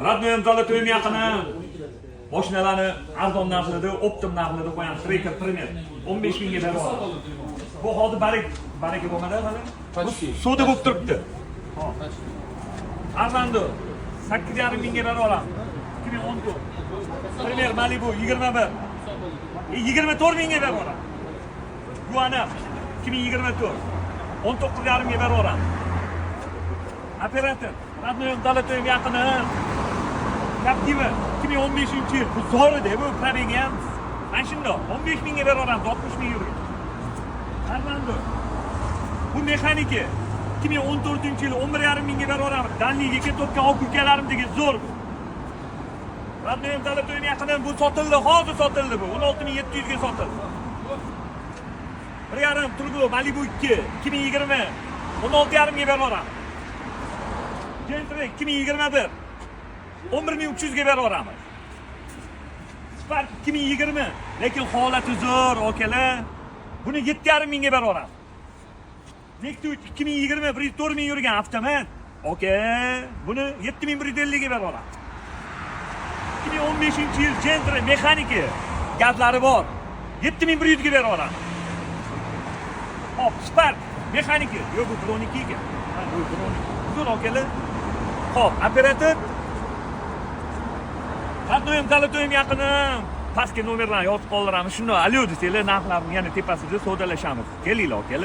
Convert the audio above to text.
Radnoyam Zolotoyim yaqini mashinalarni arzon narxida, optim narxida qo'yamiz. Tracker Premier 15 mingga beramiz. Bu hozir baraka bo'lmadi hali. Suvda bo'lib turibdi. Armando 8,5 mingga berib olamiz. 2014. Premier Malibu 21. 24 mingga berib olamiz. Guana 2024. 19,5 mingga berib olamiz. Operator Radnoyam Zolotoyim yaqini Captiva 2015-yil. Bu zo'rida, bu probegi ham mana shundoq 15 mingga berib olamiz, 60 ming yurgan. Armando bu mexaniki 2014-yil 11,5 mingga berib olamiz. Danliga ketib o'tgan oq ukalarimdagi zo'r. Radnoyam Zolotoyim yaqini bu sotildi, hozir sotildi bu. 16,700 ga sotildi. 1,5 turbo Malibu 2 2020 16,5 mingga berib olamiz. Gentrek 2021 11,300 ga berib olamiz. Spark 2020 lekin holati zo'r, okalar. Buni 7,5 mingga berib olamiz. Nexus 2020 104 ming yurgan avtomat. Buni 7,150 ga berib olamiz. 2015-yil Gentrek mexaniki gazlari bor. 7,100 ga berib olamiz. Hop, Spark mexaniki. Yo'q, bu Broniki ekan. Bu Broniki. Zo'r, okalar. Hop, operator Radnoyam Zolotoyim yaqini pastga nomerlarni yozib qoldiramiz. Shunday alyo desanglar, narxlarni yana tepasida savdolashamiz. Kelinglar, okalar.